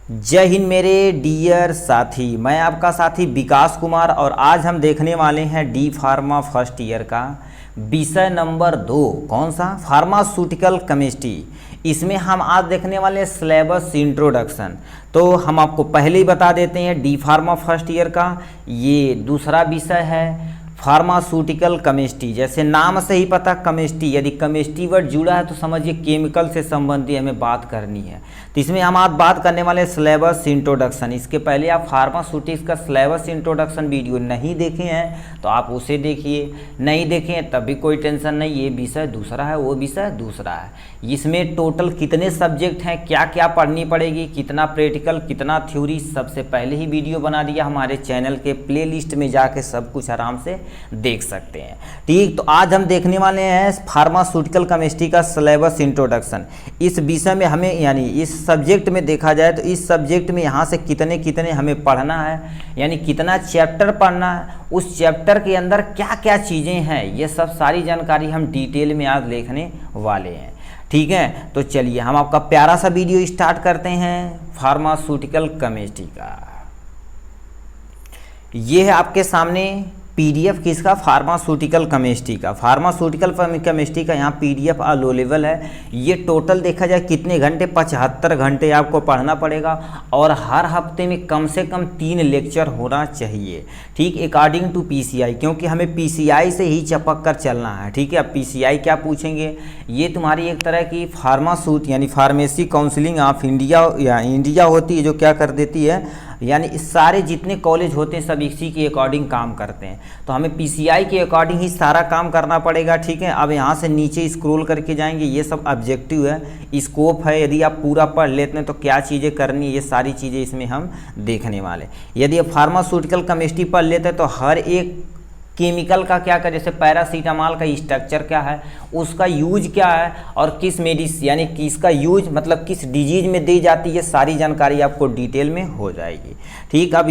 जय हिंद मेरे डियर साथी, मैं आपका साथी विकास कुमार और आज हम देखने वाले हैं डी फार्मा फर्स्ट ईयर का विषय नंबर 2। कौन सा? Pharmaceutical chemistry. इसमें हम आज देखने वाले हैं सिलेबस इंट्रोडक्शन। तो हम आपको पहले ही बता देते हैं डी फार्मा फर्स्ट ईयर का ये दूसरा विषय है फार्मास्यूटिकल केमिस्ट्री। जैसे नाम से ही पता केमिस्ट्री, यदि केमिस्ट्री वर्ड जुड़ा है तो समझिए केमिकल से संबंधित हमें बात करनी है। तो इसमें हम आज बात करने वाले सिलेबस इंट्रोडक्शन। इसके पहले आप फार्मास्यूटिक्स का सिलेबस इंट्रोडक्शन वीडियो नहीं देखे हैं तो आप उसे देखिए, नहीं देखे हैं तब भी कोई टेंशन नहीं, ये विषय दूसरा है, वो विषय दूसरा है। इसमें टोटल कितने सब्जेक्ट हैं, क्या क्या पढ़नी पड़ेगी, कितना प्रैक्टिकल कितना थ्योरी, सबसे पहले ही वीडियो बना दिया। हमारे चैनल के प्ले लिस्ट में जाके सब कुछ आराम से देख सकते हैं। ठीक, तो आज हम देखने वाले हैं फार्मास्यूटिकल केमिस्ट्री का सिलेबस इंट्रोडक्शन। इस विषय में हमें यानी इस सब्जेक्ट में देखा जाए तो इस सब्जेक्ट में यहाँ से कितने कितने हमें पढ़ना है, यानी कितना चैप्टर पढ़ना है, उस चैप्टर के अंदर क्या क्या चीज़ें हैं, ये सब सारी जानकारी हम डिटेल में आज देखने वाले हैं। ठीक है, तो चलिए हम आपका प्यारा सा वीडियो स्टार्ट करते हैं फार्मास्यूटिकल केमिस्ट्री का। ये है आपके सामने पीडीएफ किसका? फार्मास्यूटिकल केमिस्ट्री का। फार्मास्यूटिकल केमिस्ट्री का यहाँ पीडीएफ अवेलेबल है। ये टोटल देखा जाए कितने घंटे, 75 घंटे आपको पढ़ना पड़ेगा और हर हफ्ते में कम से कम 3 लेक्चर होना चाहिए। ठीक, अकॉर्डिंग टू पीसीआई, क्योंकि हमें पीसीआई से ही चपक कर चलना है। ठीक है, अब पीसीआई क्या पूछेंगे, ये तुम्हारी एक तरह की फार्मास्यूट यानी फार्मेसी काउंसिलिंग ऑफ इंडिया या इंडिया होती है, जो क्या कर देती है यानी इस सारे जितने कॉलेज होते हैं सब इसी के अकॉर्डिंग काम करते हैं। तो हमें पीसीआई के अकॉर्डिंग ही सारा काम करना पड़ेगा। ठीक है, अब यहाँ से नीचे स्क्रॉल करके जाएंगे, ये सब ऑब्जेक्टिव है, स्कोप है। यदि आप पूरा पढ़ लेते हैं तो क्या चीज़ें करनी है, ये सारी चीज़ें इसमें हम देखने वाले। यदि आप फार्मास्यूटिकल केमिस्ट्री पढ़ लेते हैं तो हर एक केमिकल का क्या कर, जैसे पैरासीटामॉल का स्ट्रक्चर क्या है, उसका यूज क्या है और किस मेडिसिन यानी किसका यूज मतलब किस डिजीज में दी जाती है, सारी जानकारी आपको डिटेल में हो जाएगी। ठीक, अब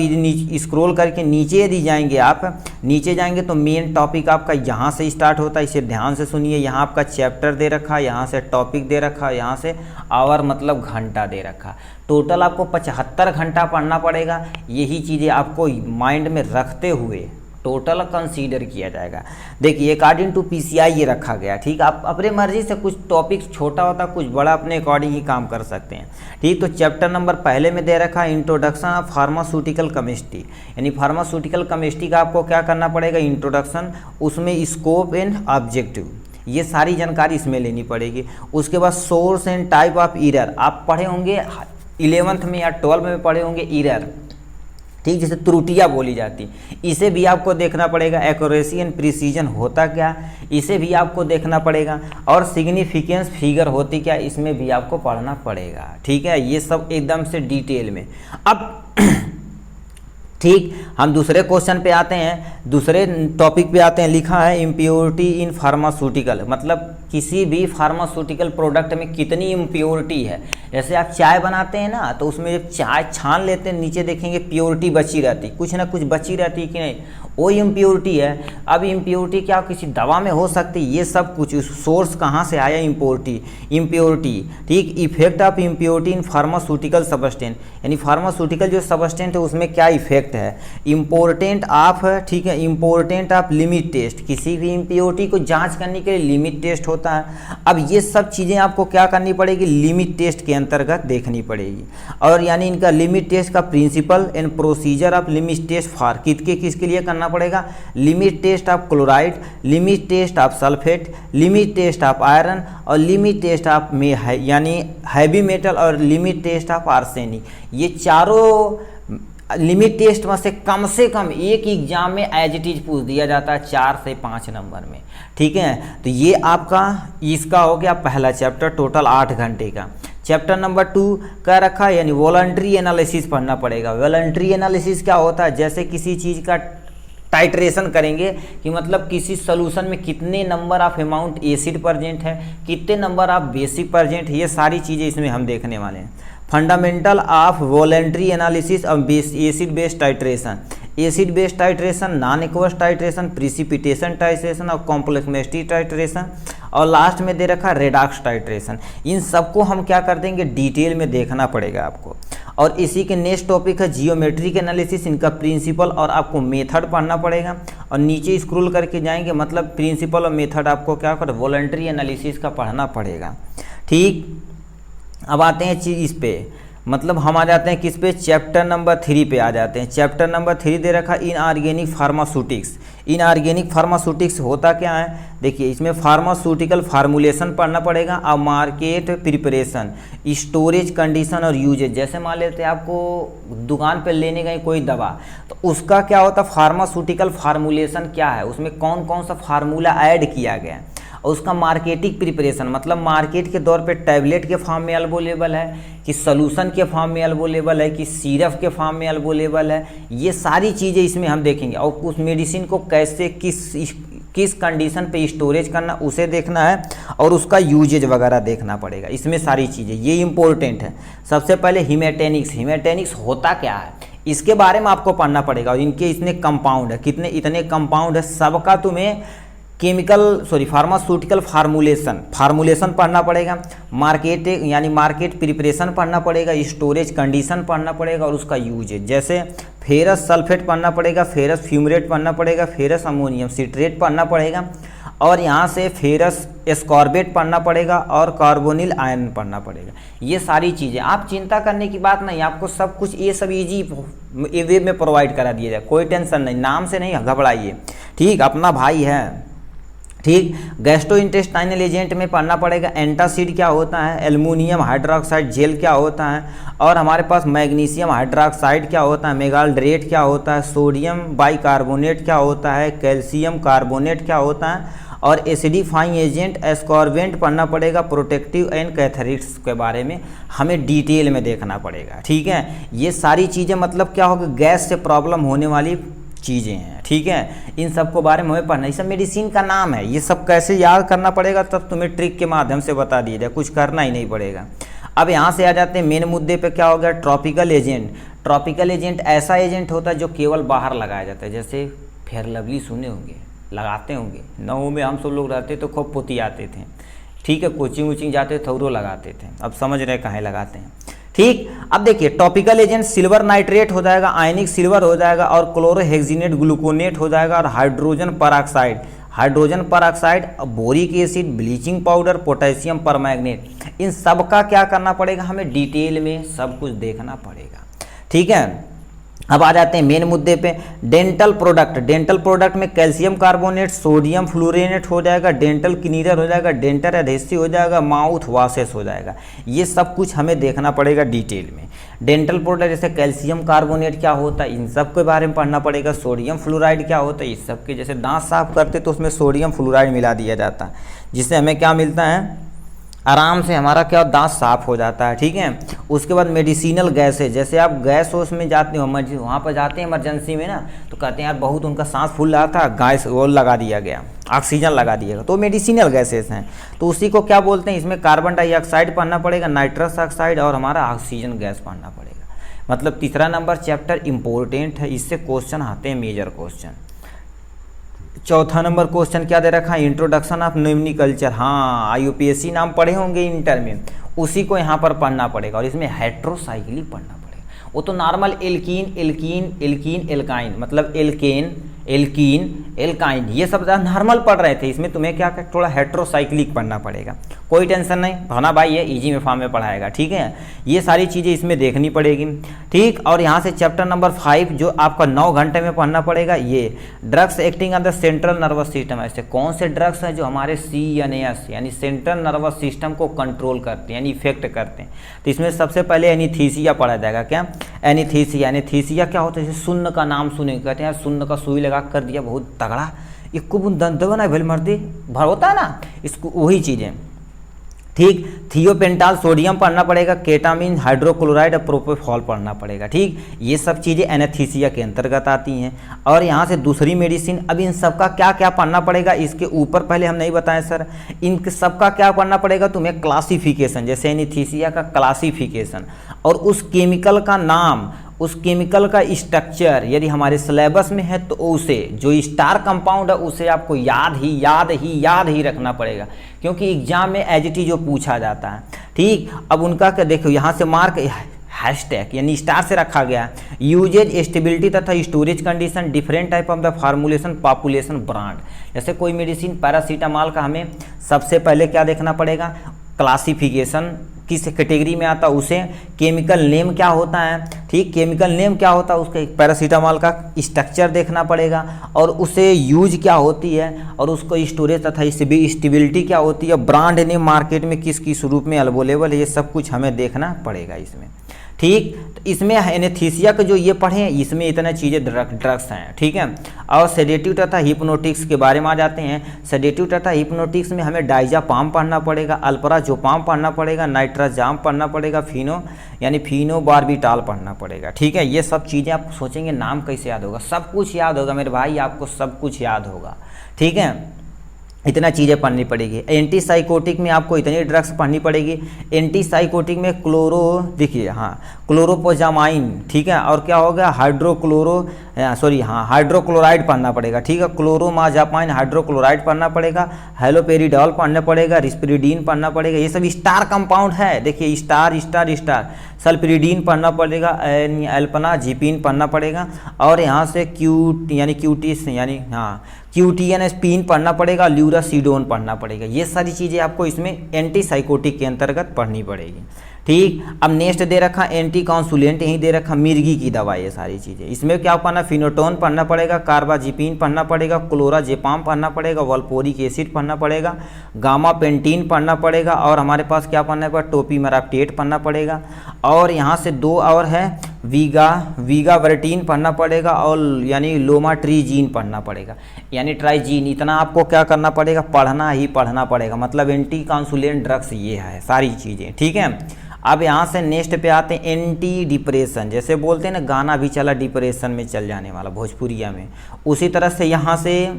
स्क्रॉल करके नीचे यदि जाएंगे, आप नीचे जाएंगे तो मेन टॉपिक आपका यहाँ से स्टार्ट होता है। इसे ध्यान से सुनिए, यहाँ आपका चैप्टर दे रखा, यहाँ से टॉपिक दे रखा, यहाँ से आवर मतलब घंटा दे रखा। टोटल आपको 75 घंटा पढ़ना पड़ेगा। यही चीज़ें आपको माइंड में रखते हुए टोटल कंसीडर किया जाएगा। देखिए अकॉर्डिंग टू पीसीआई ये रखा गया। ठीक, आप अपने मर्जी से कुछ टॉपिक छोटा होता कुछ बड़ा अपने अकॉर्डिंग ही काम कर सकते हैं। ठीक, तो चैप्टर नंबर पहले में दे रखा है इंट्रोडक्शन ऑफ फार्मास्यूटिकल केमिस्ट्री, यानी फार्मास्यूटिकल केमिस्ट्री का आपको क्या करना पड़ेगा, इंट्रोडक्शन, उसमें स्कोप एंड ऑब्जेक्टिव, ये सारी जानकारी इसमें लेनी पड़ेगी। उसके बाद source and type of error आप पढ़े होंगे 11th में या 12 में पढ़े होंगे एरर। ठीक, जैसे त्रुटियाँ बोली जाती, इसे भी आपको देखना पड़ेगा। एक्यूरेसी एंड प्रिसीजन होता क्या, इसे भी आपको देखना पड़ेगा। और सिग्निफिकेंस फिगर होती क्या, इसमें भी आपको पढ़ना पड़ेगा। ठीक है, ये सब एकदम से डिटेल में। अब ठीक, हम दूसरे क्वेश्चन पे आते हैं, दूसरे टॉपिक पे आते हैं। लिखा है इम्प्योरिटी इन फार्मास्यूटिकल, मतलब किसी भी फार्मास्यूटिकल प्रोडक्ट में कितनी इम्प्योरिटी है। जैसे आप चाय बनाते हैं ना, तो उसमें जब चाय छान लेते हैं नीचे देखेंगे प्योरिटी बची रहती, कुछ ना कुछ बची रहती है कि नहीं, वो इम्प्योरिटी है। अब इम्प्योरिटी क्या किसी दवा में हो सकती है, ये सब कुछ सोर्स कहाँ से आया इम्प्योरिटी। ठीक, effect of impurity in pharmaceutical substance, यानी फार्मास्यूटिकल जो सबस्टेंट है उसमें क्या इफेक्ट है। इम्पोर्टेंट ऑफ, ठीक है, इम्पोर्टेंट ऑफ लिमिट टेस्ट, किसी भी इम्प्योरिटी को जांच करने के लिए लिमिट टेस्ट होता है। अब ये सब चीज़ें आपको क्या करनी पड़ेगी, लिमिट टेस्ट के अंतर्गत देखनी पड़ेगी। और यानी इनका लिमिट टेस्ट का principle and procedure of limit test for किसके लिए करना पड़ेगा, limit test of chloride, limit test of sulphate, limit test of iron और लिमिट टेस्ट ऑफ यानी हैवी मेटल और लिमिट टेस्ट ऑफ आर्सेनिक। ये चारों लिमिट टेस्ट में से कम एक एग्जाम में एज इट इज पूछ दिया जाता है 4 से 5 नंबर में। ठीक है, तो ये आपका इसका हो गया पहला चैप्टर, टोटल 8 घंटे का। चैप्टर नंबर 2 का रखा यानी वॉलंटरी एनालिसिस पढ़ना पड़ेगा। वॉलंटरी एनालिसिस क्या होता है, जैसे किसी चीज़ का टाइट्रेशन करेंगे कि मतलब किसी सोल्यूशन में कितने number of amount acid present है, कितने नंबर ऑफ बेसिक प्रेजेंट है, ये सारी चीज़ें इसमें हम देखने वाले हैं। Fundamental of voluntary analysis of acid based titration, acid based titration, non aqueous titration, precipitation titration और कॉम्प्लेक्सिटी टाइट्रेशन, और लास्ट में दे रखा रेडॉक्स टाइट्रेशन। इन सबको हम क्या कर देंगे, डिटेल में देखना पड़ेगा आपको। और इसी के नेक्स्ट टॉपिक है जियोमेट्रिक एनालिसिस, इनका प्रिंसिपल और आपको मेथड पढ़ना पड़ेगा। और नीचे स्क्रॉल करके जाएंगे, मतलब प्रिंसिपल और मेथड आपको क्या कर वॉलंटरी एनालिसिस का पढ़ना पड़ेगा। ठीक, अब आते हैं इस पे, मतलब हम आ जाते हैं किस पे, चैप्टर नंबर 3 पे आ जाते हैं। चैप्टर नंबर 3 दे रखा इनऑर्गेनिक फार्मास्यूटिक्स। इनऑर्गेनिक फार्मास्यूटिक्स होता क्या है, देखिए इसमें फार्मास्यूटिकल फार्मूलेशन पढ़ना पड़ेगा और मार्केट प्रिपरेशन, स्टोरेज कंडीशन और यूजेज। जैसे मान लेते हैं आपको दुकान पे लेने गए कोई दवा, तो उसका क्या होता है फार्मास्यूटिकल फार्मूलेशन क्या है, उसमें कौन कौन सा फार्मूला ऐड किया गया है, और उसका मार्केटिंग प्रिपरेशन, मतलब मार्केट के दौर पे टैबलेट के फॉर्म में अवेलेबल है कि सॉल्यूशन के फॉर्म में अवेलेबल है कि सिरप के फॉर्म में अवेलेबल है, ये सारी चीज़ें इसमें हम देखेंगे। और उस मेडिसिन को कैसे किस कंडीशन पे स्टोरेज करना उसे देखना है, और उसका यूजेज वगैरह देखना पड़ेगा। इसमें सारी चीज़ें ये इंपॉर्टेंट है। सबसे पहले हीमेटेनिक्स, हीमेटेनिक्स होता क्या है इसके बारे में आपको पढ़ना पड़ेगा। और इनके इतने कंपाउंड है, कितने इतने कंपाउंड है, सबका तुम्हें फार्मास्यूटिकल फार्मूलेशन पढ़ना पड़ेगा, मार्केट यानी मार्केट प्रिपरेशन पढ़ना पड़ेगा, स्टोरेज कंडीशन पढ़ना पड़ेगा और उसका यूजेज। जैसे फेरस सल्फेट पढ़ना पड़ेगा, फेरस फ्यूमरेट पढ़ना पड़ेगा, फेरस अमोनियम सिट्रेट पढ़ना पड़ेगा, और यहाँ से फेरस एस्कॉर्बेट पढ़ना पड़ेगा और कार्बोनिल आयन पढ़ना पड़ेगा। ये सारी चीज़ें आप चिंता करने की बात नहीं, आपको सब कुछ ये सब इजी वे में प्रोवाइड करा दिया जाए, कोई टेंशन नहीं, नाम से नहीं घबराइए। ठीक, अपना भाई है। ठीक, गैस्ट्रोइंटेस्टाइनल एजेंट में पढ़ना पड़ेगा एंटासिड क्या होता है, एल्युमिनियम हाइड्रोक्साइड जेल क्या होता है, और हमारे पास मैग्नीशियम हाइड्रोक्साइड क्या होता है, मेगाल्ड्रेट क्या होता है, सोडियम बाइकार्बोनेट क्या होता है, कैल्शियम कार्बोनेट क्या होता है, और एसिडिफाइंग एजेंट एस्कॉर्बेंट पढ़ना पड़ेगा। प्रोटेक्टिव एंड कैथरिट्स के बारे में हमें डिटेल में देखना पड़ेगा। ठीक है, ये सारी चीज़ें मतलब क्या होगा, गैस से प्रॉब्लम होने वाली चीज़ें हैं। ठीक है, इन सब को बारे में हमें पढ़ना, ये सब मेडिसिन का नाम है, ये सब कैसे याद करना पड़ेगा तब तुम्हें ट्रिक के माध्यम से बता दिया जाए, कुछ करना ही नहीं पड़ेगा। अब यहाँ से आ जाते हैं मेन मुद्दे पे, क्या हो गया ट्रॉपिकल एजेंट। ट्रॉपिकल एजेंट ऐसा एजेंट होता है जो केवल बाहर लगाया जाता है। जैसे फेयर लवली सुने होंगे, लगाते होंगे, नौ में हम सब लोग रहते तो खूब पोती आते थे। ठीक है, कोचिंग वोचिंग जाते थोड़ो लगाते थे, अब समझ रहे कहाँ लगाते हैं। ठीक, अब देखिए टॉपिकल एजेंट सिल्वर नाइट्रेट हो जाएगा, आयनिक सिल्वर हो जाएगा, और क्लोरोहेक्सिनेट ग्लूकोनेट हो जाएगा, और hydrogen peroxide, boric acid, bleaching powder, potassium permanganate, इन सब का क्या करना पड़ेगा, हमें डिटेल में सब कुछ देखना पड़ेगा। ठीक है, अब आ जाते हैं मेन मुद्दे पे, डेंटल प्रोडक्ट में कैल्शियम कार्बोनेट, सोडियम फ्लोरेनेट हो जाएगा, डेंटल क्लीनर हो जाएगा, डेंटल एडहेसिव हो जाएगा, माउथ वॉशेस हो जाएगा। ये सब कुछ हमें देखना पड़ेगा डिटेल में। डेंटल प्रोडक्ट जैसे कैल्शियम कार्बोनेट क्या होता है, इन सब के बारे में पढ़ना पड़ेगा। सोडियम फ्लोराइड क्या होता है, इस सब के, जैसे दांत साफ करते तो उसमें सोडियम फ्लोराइड मिला दिया जाता है, जिससे हमें क्या मिलता है, आराम से हमारा क्या दांत साफ हो जाता है। ठीक है, उसके बाद मेडिसिनल गैस है, जैसे आप गैस हाउस में जाते हो, वहाँ पर जाते हैं इमरजेंसी में ना, तो कहते हैं यार बहुत उनका सांस फूल रहा था, गैस वो लगा दिया गया, ऑक्सीजन लगा दिया गया, तो मेडिसिनल गैसेस हैं। तो उसी को क्या बोलते हैं, इसमें कार्बन डाइऑक्साइड पढ़ना पड़ेगा, नाइट्रस ऑक्साइड और हमारा ऑक्सीजन गैस पढ़ना पड़ेगा। मतलब तीसरा नंबर चैप्टर इंपॉर्टेंट है, इससे क्वेश्चन आते हैं मेजर क्वेश्चन। चौथा नंबर क्वेश्चन क्या दे रखा है, इंट्रोडक्शन ऑफ नोमेनक्लेचर। हाँ, IUPAC नाम पढ़े होंगे इंटर में, उसी को यहाँ पर पढ़ना पड़ेगा। और इसमें हेट्रोसाइक्लिक पढ़ना पड़ेगा। वो तो नॉर्मल एल्कीन एल्काइन, मतलब एल्काइन ये सब नॉर्मल पढ़ रहे थे। इसमें तुम्हें क्या थोड़ा हेट्रोसाइक्लिक पढ़ना पड़ेगा। कोई टेंशन नहीं, भाना भाई ये इजी में फॉर्म में पढ़ाएगा। ठीक है, ये सारी चीज़ें इसमें देखनी पड़ेगी। ठीक, और यहाँ से चैप्टर नंबर 5 जो आपका 9 घंटे में पढ़ना पड़ेगा, ये drugs acting on the central nervous system. ऐसे कौन से ड्रग्स हैं जो हमारे CNS यानी सेंट्रल नर्वस सिस्टम को कंट्रोल करते हैं यानी इफेक्ट करते हैं। तो इसमें सबसे पहले एनीस्थीसिया पढ़ा जाएगा। क्या एनीस्थीसिया क्या होता है, जैसे शून्य का नाम सुने, कहते हैं यार शून्य का सुई लगा कर दिया बहुत तगड़ा, इसको दंतवन भल मर्दी भर होता है ना, इसको वही चीज़ें। ठीक, थियोपेंटाल सोडियम पढ़ना पड़ेगा, केटामिन हाइड्रोक्लोराइड और प्रोपोफॉल पढ़ना पड़ेगा। ठीक, ये सब चीज़ें एनेस्थीसिया के अंतर्गत आती हैं। और यहाँ से दूसरी मेडिसिन, अब इन सब का क्या क्या पढ़ना पड़ेगा, इसके ऊपर पहले हम नहीं बताएं सर, इन सब का क्या पढ़ना पड़ेगा तुम्हें, क्लासिफिकेशन, जैसे एनेस्थीसिया का क्लासिफिकेशन और उस केमिकल का नाम, उस केमिकल का स्ट्रक्चर यदि हमारे सिलेबस में है तो उसे जो स्टार कंपाउंड है उसे आपको याद ही रखना पड़ेगा, क्योंकि एग्जाम में एज इट इज जो पूछा जाता है। ठीक, अब उनका क्या देखो, यहाँ से मार्क हैशटैग यानी स्टार से रखा गया है। यूजेज, स्टेबिलिटी तथा storage condition, different type of the formulation, population, brand. जैसे कोई मेडिसिन पैरासीटामॉल का हमें सबसे पहले क्या देखना पड़ेगा, क्लासिफिकेशन किस कैटेगरी में आता है, उसे केमिकल नेम क्या होता है, ठीक, केमिकल नेम क्या होता है, उसके पैरासीटामॉल का स्ट्रक्चर देखना पड़ेगा, और उसे यूज क्या होती है, और उसको स्टोरेज तथा स्टेबिलिटी क्या होती है, ब्रांड नेम मार्केट में किस किस रूप में अवेलेबल है, ये सब कुछ हमें देखना पड़ेगा इसमें, ठीक। तो इसमें एनेस्थीसिया का जो ये पढ़े हैं इसमें इतने चीज़ें ड्रग्स हैं, ठीक है। और सेडेटिव तथा हिप्नोटिक्स के बारे में आ जाते हैं। सेडेटिव तथा हिप्नोटिक्स में हमें डाइजापाम पढ़ना पड़ेगा, अल्प्राजोपाम पढ़ना पड़ेगा, नाइट्राजाम पढ़ना पड़ेगा, यानी फिनोबार्बिटाल पढ़ना पड़ेगा, ठीक है। ये सब चीज़ें आप सोचेंगे नाम कैसे याद होगा, सब कुछ याद होगा मेरे भाई, आपको सब कुछ याद होगा, ठीक है। इतना चीज़ें पढ़नी पड़ेगी। एंटीसाइकोटिक में आपको इतनी ड्रग्स पढ़नी पड़ेगी। एंटीसाइकोटिक में देखिए हाँ, क्लोरोपोजामाइन, ठीक है, और क्या होगा हाइड्रोक्लोराइड पढ़ना पड़ेगा, ठीक है। क्लोरोमाजापाइन हाइड्रोक्लोराइड पढ़ना पड़ेगा, हेलोपेरिडॉल पढ़ना पड़ेगा, रिस्पिरिडीन पढ़ना पड़ेगा। ये सब स्टार कंपाउंड है, देखिए स्टार स्टार स्टार। सल्फिरिडीन पढ़ना पड़ेगा, एल्पनाजिपिन पढ़ना पड़ेगा, और यहाँ से क्यूटीएनएसपीन पढ़ना पड़ेगा, ल्यूरासिडोन पढ़ना पड़ेगा। ये सारी चीज़ें आपको इसमें एंटीसाइकोटिक के अंतर्गत पढ़नी पड़ेगी, ठीक। अब नेक्स्ट दे रखा एंटी काउंसुलेंट, यहीं दे रखा मिर्गी की दवा, ये सारी चीज़ें इसमें क्या पढ़ना, फिनोटोन पढ़ना पड़ेगा, कार्बाजिपिन पढ़ना पड़ेगा, क्लोराजेपाम पढ़ना पड़ेगा, वल्पोरिक एसिड पढ़ना पड़ेगा, गामा पेंटीन पढ़ना पड़ेगा, और हमारे पास क्या पढ़ना पड़ेगा, टोपीमेराप्टेट पढ़ना पड़ेगा, और यहाँ से दो और है वीगावर्टीन पढ़ना पड़ेगा, और यानी लोमाट्रीजीन पढ़ना पड़ेगा, यानी ट्राइजीन। इतना आपको क्या करना पड़ेगा, पढ़ना ही पढ़ना पड़ेगा, मतलब एंटी काउंसुलेंट ड्रग्स ये है सारी चीज़ें, ठीक है। अब यहाँ से नेक्स्ट पे आते हैं एंटी डिप्रेशन, जैसे बोलते हैं ना गाना भी चला डिप्रेशन में चल जाने वाला भोजपुरिया में, उसी तरह से यहाँ से,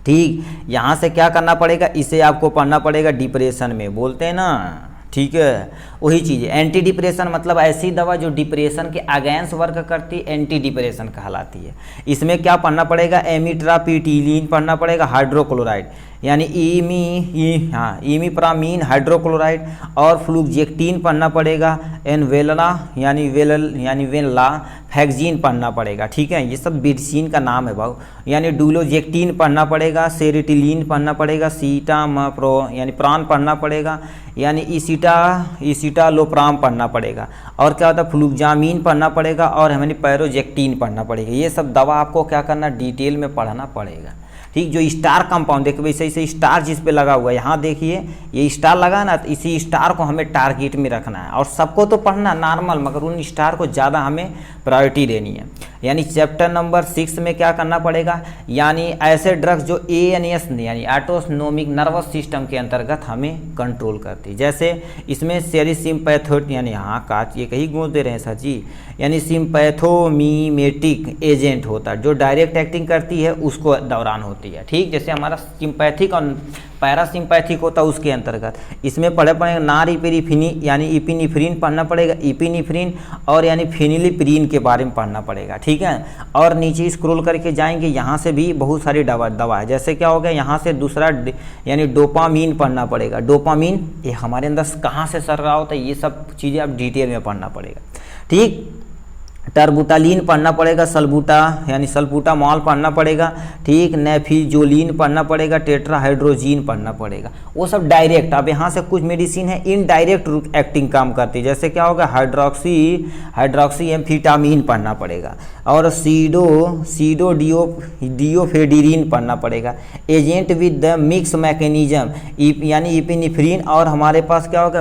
ठीक, यहाँ से क्या करना पड़ेगा, इसे आपको पढ़ना पड़ेगा डिप्रेशन में, बोलते हैं ना, ठीक है। वही चीज़ है एंटी डिप्रेशन, मतलब ऐसी दवा जो डिप्रेशन के अगेंस्ट वर्क करती है, एंटी डिप्रेशन कहलाती है। इसमें क्या पढ़ना पड़ेगा, एमिट्रापिटिलीन पढ़ना पड़ेगा, हाइड्रोक्लोराइड यानी इमिप्रामीन हाइड्रोक्लोराइड, और फ्लूजेक्टिन पढ़ना पड़ेगा, एनवेला यानी वेनला फैक्जीन पढ़ना पड़ेगा, ठीक है। ये सब मेडिसिन का नाम है भाव, यानी डुलोजेक्टिन पढ़ना पड़ेगा, सेरिटिलीन पढ़ना पड़ेगा, सीटामाप्रो यानी प्राण पढ़ना पड़ेगा, यानी इसिटालोप्राम पढ़ना पड़ेगा, और क्या होता है फ्लूजामीन पढ़ना पड़ेगा, और हमें पैरोजेक्टिन पढ़ना पड़ेगा। ये सब दवा आपको क्या करना, डिटेल में पढ़ना पड़ेगा, ठीक। जो स्टार कंपाउंड देखिए वैसे ऐसे स्टार जिस पे लगा हुआ है, यहाँ देखिए ये स्टार लगा ना, तो इसी स्टार को हमें टारगेट में रखना है, और सबको तो पढ़ना नॉर्मल, मगर उन स्टार को ज़्यादा हमें प्रायोरिटी देनी है। यानी चैप्टर नंबर 6 में क्या करना पड़ेगा, यानी ऐसे ड्रग्स जो ANS यानी ऑटोनोमिक नर्वस सिस्टम के अंतर्गत हमें कंट्रोल करती है। जैसे इसमें सेरिसिम्पैथोट यानी हाँ काट ये कहीं गूंज दे रहे हैं सर जी, यानी सिम्पैथोमीमेटिक एजेंट होता है, जो डायरेक्ट एक्टिंग करती है उसको दौरान होती है, ठीक। जैसे हमारा सिंपैथिक और पैरासिम्पैथिक होता है उसके अंतर्गत इसमें पड़ेगा नारिपेरिफिनी यानी इपिनिफ्रिन पढ़ना पड़ेगा, इपिनिफ्रिन, और यानी फेनिलिप्रीन के बारे में पढ़ना पड़ेगा, ठीक है। और नीचे स्क्रॉल करके जाएंगे, यहाँ से भी बहुत सारी दवा है। जैसे क्या हो गया, यहाँ से दूसरा यानी डोपामीन पढ़ना पड़ेगा। डोपामीन ये हमारे अंदर कहाँ से सर रहा होता है, ये सब चीज़ें आप डिटेल में पढ़ना पड़ेगा, ठीक। टर्बुटालीन पढ़ना पड़ेगा, सल्बुटामॉल पढ़ना पड़ेगा, ठीक। नेफिजोलिन पढ़ना पड़ेगा, टेट्राहाइड्रोजीन पढ़ना पड़ेगा। वो सब डायरेक्ट। अब यहाँ से कुछ मेडिसिन है इनडायरेक्ट एक्टिंग काम करती है, जैसे क्या होगा हाइड्रोक्सी एम्फिटामिन पढ़ना पड़ेगा, और डियोफेडिरिन पढ़ना पड़ेगा। Agent with the mix mechanism यानी इपिनिफ्रिन, और हमारे पास क्या होगा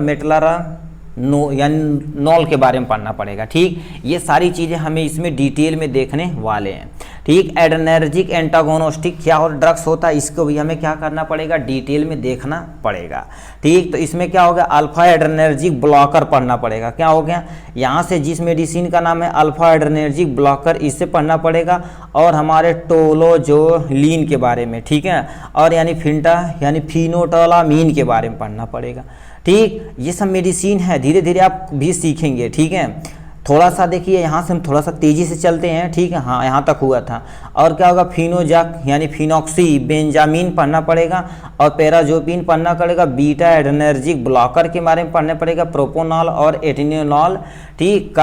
यानी नॉल के बारे में पढ़ना पड़ेगा, ठीक। ये सारी चीज़ें हमें इसमें डिटेल में देखने वाले हैं, ठीक। एड्रेनर्जिक एंटागोनिस्टिक क्या और ड्रग्स होता है, इसको भी हमें क्या करना पड़ेगा, डिटेल में देखना पड़ेगा, ठीक। तो इसमें क्या होगा, अल्फा एड्रेनर्जिक ब्लॉकर पढ़ना पड़ेगा। क्या हो गया, यहाँ से जिस मेडिसिन का नाम है अल्फा एड्रेनर्जिक ब्लॉकर, इससे पढ़ना पड़ेगा, और हमारे टोलोजोलिन के बारे में, ठीक है, और यानी फिनोटोलामीन के बारे में पढ़ना पड़ेगा, ठीक। ये सब मेडिसिन है, धीरे धीरे आप भी सीखेंगे, ठीक है। थोड़ा सा देखिए, यहाँ से हम थोड़ा सा तेज़ी से चलते हैं, ठीक है। हाँ, यहाँ तक हुआ था। और क्या होगा, फिनोजाक यानी फिनॉक्सी बेंजामिन पढ़ना पड़ेगा, और पैराजोपिन पढ़ना पड़ेगा। बीटा एड्रेनर्जिक ब्लॉकर के बारे में पढ़ना पड़ेगा, प्रोपोनॉल और एटिनोल, ठीक,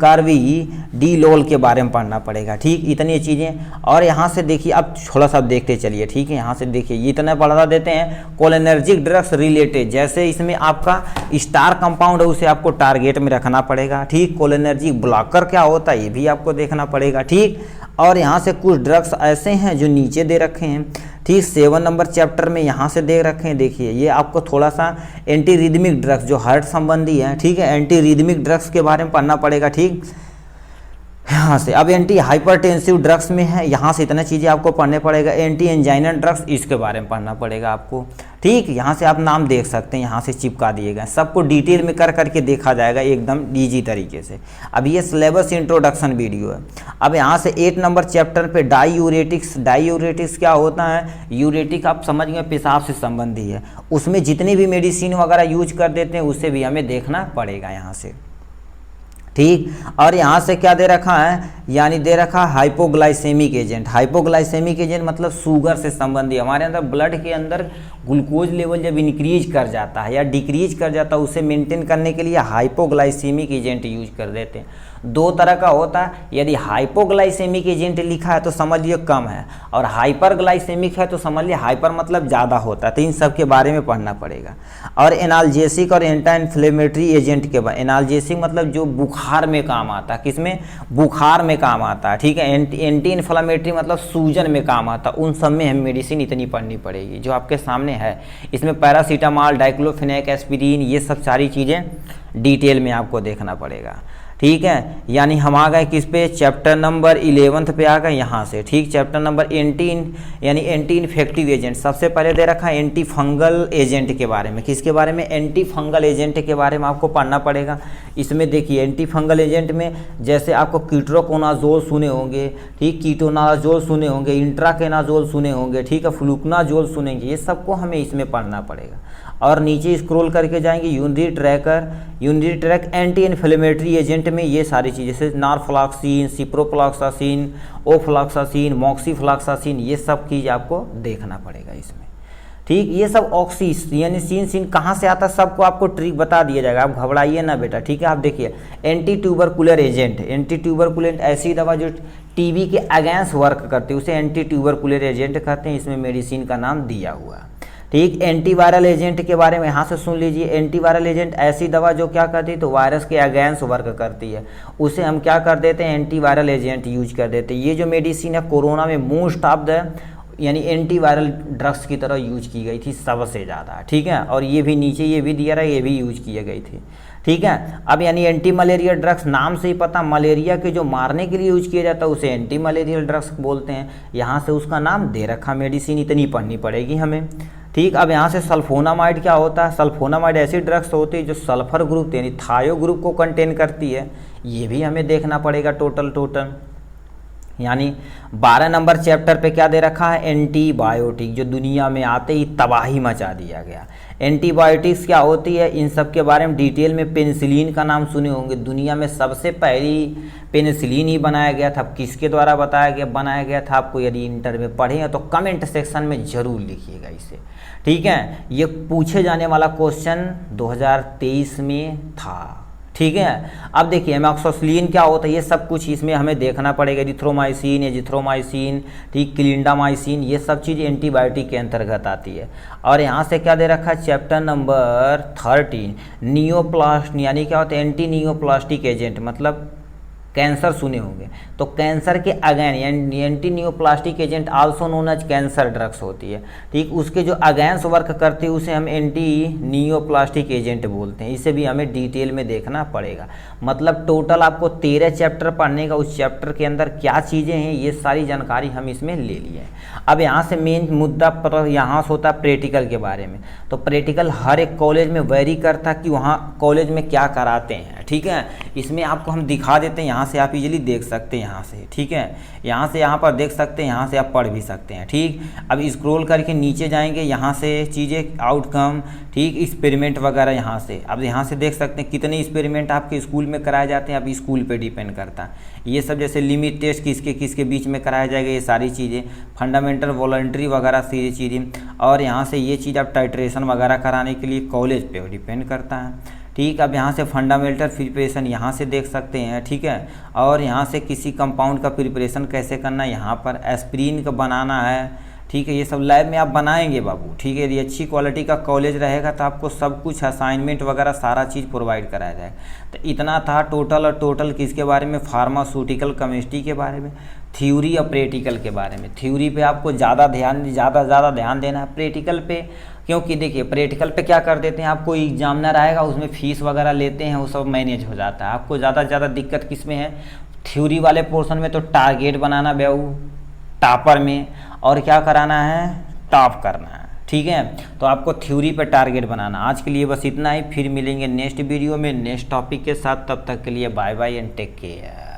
कार्बिडिलोल के बारे में पढ़ना पड़ेगा। ठीक, इतनी चीज़ें। और यहाँ से देखिए, अब थोड़ा सा देखते चलिए। ठीक है, यहाँ से देखिए, ये इतना बढ़ा देते हैं। कोलिनर्जिक ड्रग्स रिलेटेड, जैसे इसमें आपका स्टार कंपाउंड है उसे आपको टारगेट में रखना पड़ेगा। ठीक, कोलिनर्जिक ब्लॉकर क्या होता है ये भी आपको देखना पड़ेगा। ठीक, और यहाँ से कुछ ड्रग्स ऐसे हैं जो नीचे दे रखे हैं। ठीक, 7 नंबर चैप्टर में यहाँ से दे रखे हैं। देखिए, ये आपको थोड़ा सा एंटी रिदमिक ड्रग्स जो हार्ट संबंधी है, ठीक है, एंटी रिदमिक ड्रग्स के बारे में पढ़ना पड़ेगा। ठीक, यहाँ से अब एंटी हाइपरटेंसिव ड्रग्स में है, यहाँ से इतना चीज़ें आपको पढ़ने पड़ेगा। एंटी एंजाइना ड्रग्स, इसके बारे में पढ़ना पड़ेगा आपको। ठीक, यहाँ से आप नाम देख सकते हैं, यहाँ से चिपका दिए गए, सबको डिटेल में कर करके देखा जाएगा एकदम ईजी तरीके से। अब ये सिलेबस इंट्रोडक्शन वीडियो है। अब यहाँ से 8 नंबर चैप्टर पे डाईयूरेटिक्स। डाईयूरेटिक्स क्या होता है? यूरेटिक आप समझ गए, पेशाब से संबंधी है। उसमें जितनी भी मेडिसिन वगैरह यूज कर देते हैं उसे भी हमें देखना पड़ेगा यहाँ से। ठीक, और यहाँ से क्या दे रखा है, यानी दे रखा है हाइपोग्लाइसेमिक एजेंट। हाइपोग्लाइसेमिक एजेंट मतलब शुगर से संबंधी, हमारे अंदर ब्लड के अंदर ग्लूकोज लेवल जब इंक्रीज कर जाता है या डिक्रीज कर जाता है, उसे मेंटेन करने के लिए हाइपोग्लाइसेमिक एजेंट यूज कर देते हैं। 2 तरह का होता है, यदि हाइपोग्लाइसेमिक एजेंट लिखा है तो समझ लियो कम है, और हाइपरग्लाइसेमिक है तो समझ लियो हाइपर मतलब ज़्यादा होता है। तो इन सब के बारे में पढ़ना पड़ेगा। और एनाल्जेसिक और एंटी इन्फ्लेमेटरी एजेंट के बाद, एनाल्जेसिक मतलब जो बुखार में काम आता है, किसमें? बुखार में काम आता है। ठीक है, एंटी इन्फ्लेमेटरी मतलब सूजन में काम आता है। उन सब में हमें मेडिसिन इतनी पढ़नी पड़ेगी जो आपके सामने है। इसमें पैरासीटामॉल, डाइक्लोफेनेक, एस्पिरिन, ये सब सारी चीज़ें डिटेल में आपको देखना पड़ेगा। ठीक है, यानी हम आ गए किस पे? चैप्टर नंबर 11 पे आ गए यहाँ से। ठीक, चैप्टर नंबर यानी एंटी इन्फेक्टिव एजेंट। सबसे पहले दे रखा है एंटी फंगल एजेंट के बारे में। किसके बारे में? एंटी फंगल एजेंट के बारे में आपको पढ़ना पड़ेगा। इसमें देखिए, एंटी फंगल एजेंट में जैसे आपको कीटोकोनाजोल सुने होंगे, ठीक, कीटोनाजोल सुने होंगे, इंट्राकेनाजोल सुने होंगे, ठीक है, फ्लूकनाजोल सुनेंगे, ये सबको हमें इसमें पढ़ना पड़ेगा। और नीचे स्क्रॉल करके जाएंगे, urinary track anti inflammatory agent में ये सारी चीज़ें जैसे नारफ्लॉक्सिन, सिप्रोफ्लॉक्सासिन, ओफ्लॉक्सासिन, मॉक्सीफ्लॉक्सासिन, ये सब चीज़ आपको देखना पड़ेगा इसमें। ठीक, ये सब ऑक्सीस यानी सीन कहाँ से आता है सबको आपको ट्रिक बता दिया जाएगा, आप घबराइए ना बेटा। ठीक है, आप देखिए, एंटी ट्यूबरकुलर एजेंट। एंटी ट्यूबरकुलेंट ऐसी दवा जो टीबी के अगेंस्ट वर्क करती है उसे एंटी ट्यूबरकुलर एजेंट कहते हैं। इसमें मेडिसिन का नाम दिया हुआ है। ठीक, एंटीवायरल एजेंट के बारे में यहाँ से सुन लीजिए। एंटीवायरल एजेंट ऐसी दवा जो क्या करती है, तो वायरस के अगेंस्ट वर्क करती है, उसे हम क्या कर देते हैं? एंटीवायरल एजेंट यूज कर देते हैं। ये जो मेडिसिन है कोरोना में मोस्ट ऑफ द यानी एंटीवायरल ड्रग्स की तरह यूज की गई थी सबसे ज़्यादा। ठीक है, और ये भी नीचे ये भी दिया रहा है, ये भी यूज किए गई थी। ठीक है, अब यानी एंटी मलेरिया ड्रग्स, नाम से ही पता, मलेरिया के जो मारने के लिए यूज किया जाता है उसे एंटी मलेरियल ड्रग्स बोलते हैं। यहाँ से उसका नाम दे रखा, मेडिसिन इतनी पढ़नी पड़ेगी हमें। ठीक, अब यहाँ से सल्फोनामाइड क्या होता है? सल्फोनामाइड ऐसी ड्रग्स होती है जो सल्फर ग्रुप यानी थायो ग्रुप को कंटेन करती है, ये भी हमें देखना पड़ेगा टोटल। यानी 12 नंबर चैप्टर पे क्या दे रखा है? एंटीबायोटिक, जो दुनिया में आते ही तबाही मचा दिया गया। एंटीबायोटिक्स क्या होती है, इन सब के बारे में डिटेल में। पेनिसिलिन का नाम सुने होंगे, दुनिया में सबसे पहली पेनिसिलिन ही बनाया गया था। किसके द्वारा बनाया गया था? आपको यदि इंटर में पढ़े हैं तो कमेंट सेक्शन में ज़रूर लिखिएगा इसे। ठीक है, ये पूछे जाने वाला क्वेश्चन 2023 में था। ठीक है, अब देखिए एमॉक्सिसिलिन क्या होता है, ये सब कुछ इसमें हमें देखना पड़ेगा। एरिथ्रोमाइसिन, एजिथ्रोमाइसिन, ठीक, क्लिंडामाइसिन, ये सब चीज़ एंटीबायोटिक के अंतर्गत आती है। और यहाँ से क्या दे रखा है? चैप्टर नंबर 13 नियोप्लास्ट यानी क्या होता है? एंटी नियोप्लास्टिक एजेंट, मतलब कैंसर सुने होंगे, तो कैंसर के against anti neoplastic agent also known as cancer drugs होती है। ठीक, उसके जो अगेंस्ट वर्क करती है उसे हम एंटी नियोप्लास्टिक एजेंट बोलते हैं। इसे भी हमें डिटेल में देखना पड़ेगा। मतलब टोटल आपको 13 चैप्टर पढ़ने का, उस चैप्टर के अंदर क्या चीज़ें हैं ये सारी जानकारी हम इसमें ले लिए। अब यहाँ से मेन मुद्दा पर यहाँ से होता है प्रैक्टिकल के बारे में। तो प्रैक्टिकल हर एक कॉलेज में वेरी करता कि वहाँ कॉलेज में क्या कराते हैं। ठीक है, इसमें आपको हम दिखा देते हैं, यहाँ से आप इजीली देख सकते हैं यहाँ से। ठीक है, यहाँ से यहाँ पर देख सकते हैं, यहाँ से आप पढ़ भी सकते हैं। ठीक, अब स्क्रॉल करके नीचे जाएंगे, यहाँ से चीज़ें आउटकम, ठीक, एक्सपेरिमेंट वगैरह यहाँ से। अब यहाँ से देख सकते हैं कितने एक्सपेरिमेंट आपके स्कूल में कराए जाते हैं, अब स्कूल पे डिपेंड करता है। ये सब जैसे लिमिट टेस्ट किसके बीच में कराया जाएगा, ये सारी चीज़ें, फंडामेंटल वॉलंटरी वगैरह से ये चीज़ें। और यहाँ से ये चीज़ आप टाइट्रेशन वगैरह कराने के लिए कॉलेज पे डिपेंड करता है। ठीक। अब यहाँ से फंडामेंटल प्रिपरेशन यहाँ से देख सकते हैं, ठीक है। और यहाँ से किसी कंपाउंड का प्रिपरेशन कैसे करना है, यहाँ पर एस्पिरिन का बनाना है, ठीक है। ये सब लैब में आप बनाएंगे बाबू, ठीक है। ये अच्छी क्वालिटी का कॉलेज रहेगा तो आपको सब कुछ असाइनमेंट वगैरह सारा चीज़ प्रोवाइड कराया जाएगा। तो इतना था टोटल, और टोटल किसके बारे में, फार्मास्यूटिकल केमिस्ट्री के बारे में, थ्योरी और प्रैक्टिकल के बारे में। थ्योरी पे आपको ज़्यादा ध्यान देना है, प्रैक्टिकल पे क्योंकि देखिए प्रैक्टिकल पे क्या कर देते हैं, आपको एग्जामिनर आएगा उसमें फ़ीस वगैरह लेते हैं, वो सब मैनेज हो जाता है। आपको ज़्यादा से ज़्यादा दिक्कत किस में है, थ्योरी वाले पोर्शन में तो टारगेट बनाना बेऊ टॉपर में, और क्या कराना है, टॉप करना है, ठीक है। तो आपको थ्योरी पे टारगेट बनाना। आज के लिए बस इतना ही, फिर मिलेंगे नेक्स्ट वीडियो में नेक्स्ट टॉपिक के साथ। तब तक के लिए bye bye and take care.